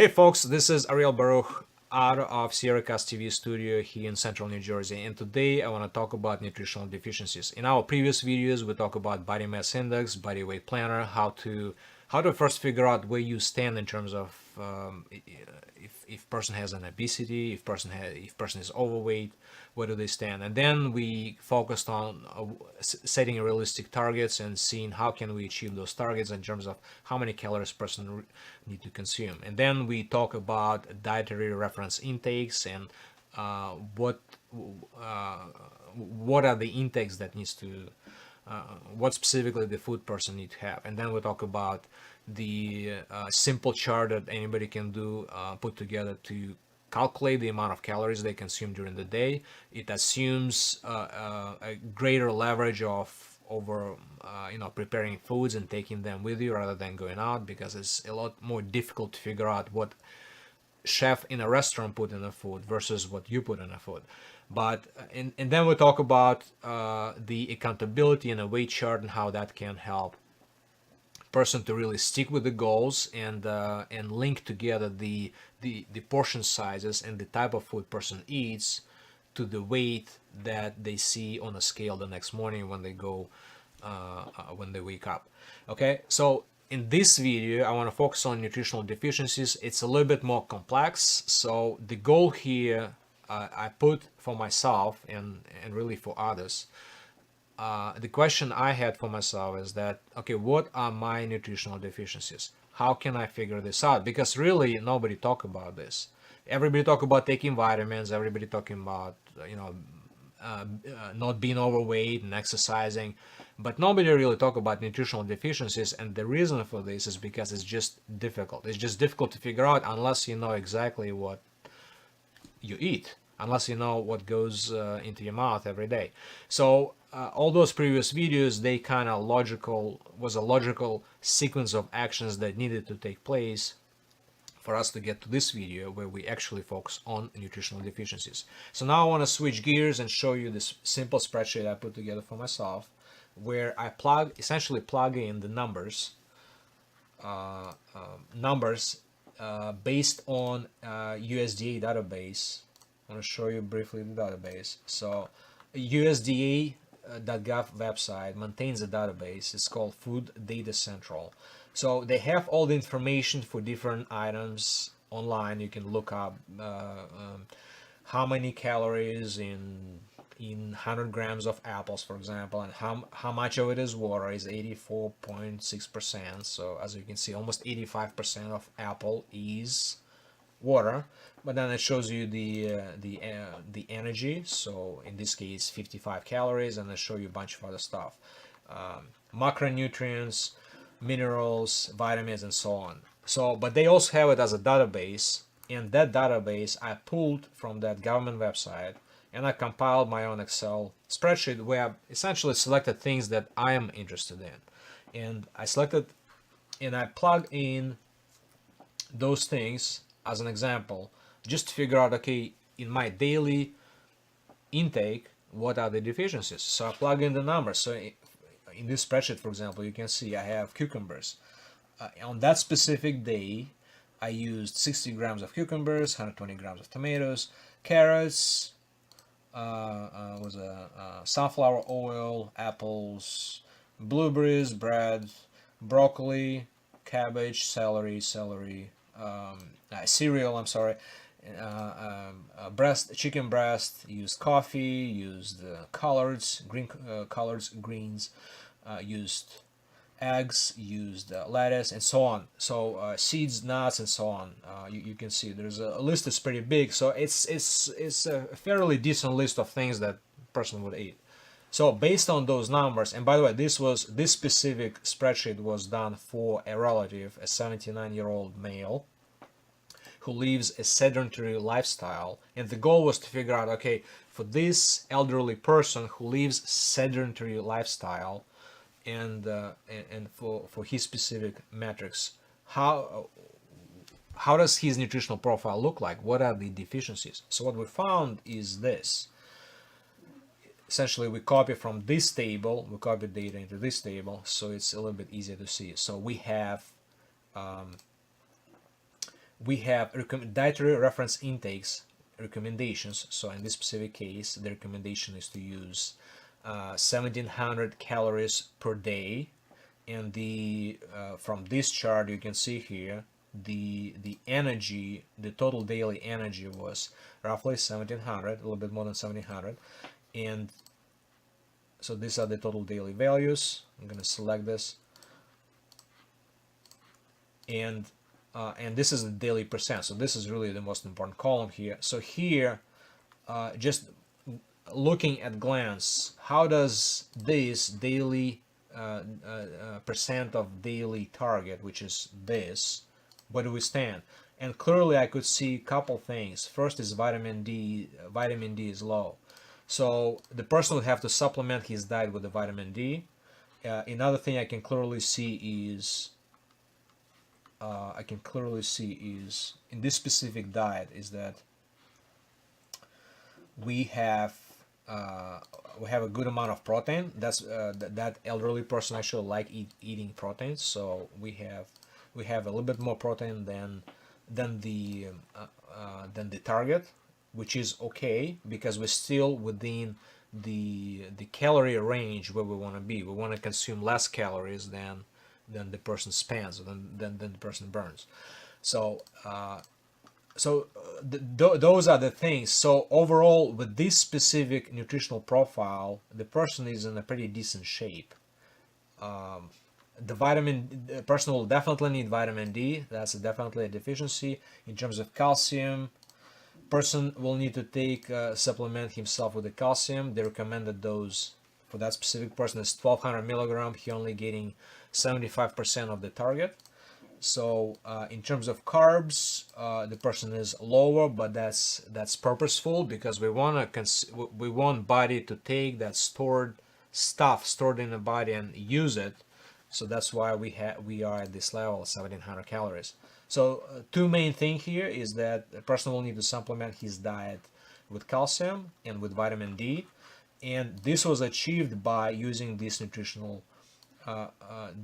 Hey folks, this is Ariel Baruch out of Sierracast TV studio here in central New Jersey, and today I want to talk about nutritional deficiencies. In our previous videos we talk about body mass index, body weight planner, how to first figure out where you stand in terms of if person has an obesity, if person is overweight, where do they stand, and then we focused on setting realistic targets and seeing how can we achieve those targets in terms of how many calories person need to consume, and then we talk about dietary reference intakes and uh, what what are the intakes that needs to what specifically the food person need to have, and then we talk about the simple chart that anybody can do, put together to calculate the amount of calories they consume during the day. It assumes a greater leverage of over preparing foods and taking them with you rather than going out, because it's a lot more difficult to figure out what chef in a restaurant put in the food versus what you put in the food. But and then we talk about the accountability and a weight chart and how that can help person to really stick with the goals and link together the portion sizes and the type of food person eats to the weight that they see on a scale the next morning when they go when they wake up. Okay, so in this video I want to focus on nutritional deficiencies. It's a little bit more complex, so the goal here I put for myself and really for others. The question I had for myself is that, okay, what are my nutritional deficiencies? How can I figure this out? Because really nobody talk about this. Everybody talk about taking vitamins. Everybody talking about not being overweight and exercising, but nobody really talk about nutritional deficiencies. And the reason for this is because it's just difficult. It's just difficult to figure out unless you know exactly what you eat, unless you know what goes into your mouth every day. So all those previous videos, they kind of was a logical sequence of actions that needed to take place for us to get to this video where we actually focus on nutritional deficiencies. So now I want to switch gears and show you this simple spreadsheet I put together for myself, where I essentially plug in the numbers based on USDA database. I want to show you briefly the database. So USDA.gov website maintains a database. It's called Food Data Central. So they have all the information for different items online. You can look up how many calories in 100 grams of apples, for example, and how much of it is water. Is 84.6%. So as you can see, almost 85% of apple is water. But then it shows you the energy. So in this case 55 calories, and I show you a bunch of other stuff, macronutrients, minerals, vitamins, and so on. So but they also have it as a database, and that database I pulled from that government website, and I compiled my own Excel spreadsheet where I essentially selected things that I am interested in, and I plug in those things as an example, just to figure out, okay, in my daily intake, what are the deficiencies? So I plug in the numbers. So in this spreadsheet, for example, you can see I have cucumbers. On that specific day, I used 60 grams of cucumbers, 120 grams of tomatoes, carrots, sunflower oil, apples, blueberries, bread, broccoli, cabbage, celery, cereal, I'm sorry, chicken breast, used coffee, used collards, greens, used eggs, used lettuce, and so on. So seeds, nuts, and so on. You can see there's a list that's pretty big. So it's a fairly decent list of things that person would eat. So based on those numbers, and by the way, this specific spreadsheet was done for a relative, a 79-year-old male who lives a sedentary lifestyle, and the goal was to figure out, okay, for this elderly person who lives sedentary lifestyle, and for his specific metrics, how does his nutritional profile look like? What are the deficiencies? So what we found is this. Essentially, we copy from this table, we copy data into this table, so it's a little bit easier to see. So we have we have dietary reference intakes recommendations. So in this specific case, the recommendation is to use 1700 calories per day, and the from this chart you can see here the energy, the total daily energy was roughly 1700, a little bit more than 1700, and so these are the total daily values. I'm going to select this, and this is the daily percent. So this is really the most important column here. So here, just looking at glance, how does this daily percent of daily target, which is this, where do we stand? And clearly I could see a couple things. First is vitamin D. Vitamin D is low, so the person would have to supplement his diet with the vitamin D. Another thing I can clearly see is in this specific diet is that we have a good amount of protein. That's that elderly person actually like eating proteins, so we have a little bit more protein than the target, which is okay because we're still within the calorie range where we want to be. We want to consume less calories than the person spends, than the person burns. So those are the things. So overall, with this specific nutritional profile, the person is in a pretty decent shape. The person will definitely need vitamin D. That's definitely a deficiency. In terms of calcium, person will need to take supplement himself with the calcium. The recommended dose for that specific person is 1200 milligram. He only getting 75% of the target. So in terms of carbs, the person is lower, but that's purposeful because we want body to take that stored stuff stored in the body and use it. So that's why we are at this level, 1700 calories. So two main things here is that the person will need to supplement his diet with calcium and with vitamin D, and this was achieved by using this nutritional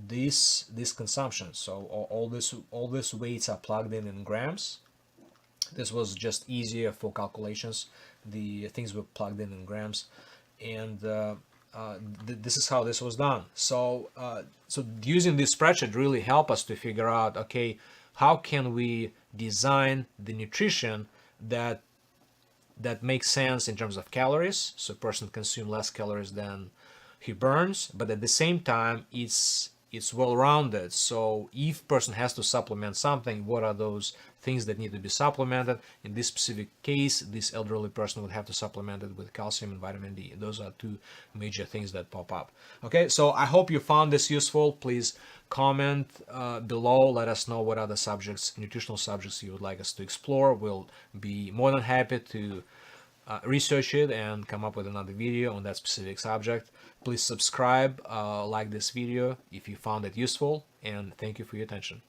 this consumption. So all this weights are plugged in grams. This was just easier for calculations. The things were plugged in grams, and this is how this was done. So using this spreadsheet really help us to figure out, okay, how can we design the nutrition that makes sense in terms of calories, so a person consume less calories than he burns, but at the same time it's well-rounded. So if person has to supplement something, what are those things that need to be supplemented? In this specific case, this elderly person would have to supplement it with calcium and vitamin D. Those are two major things that pop up. Okay, so I hope you found this useful. Please comment below. Let us know what other subjects, nutritional subjects, you would like us to explore. We'll be more than happy to research it and come up with another video on that specific subject. Please subscribe, like this video if you found it useful, and thank you for your attention.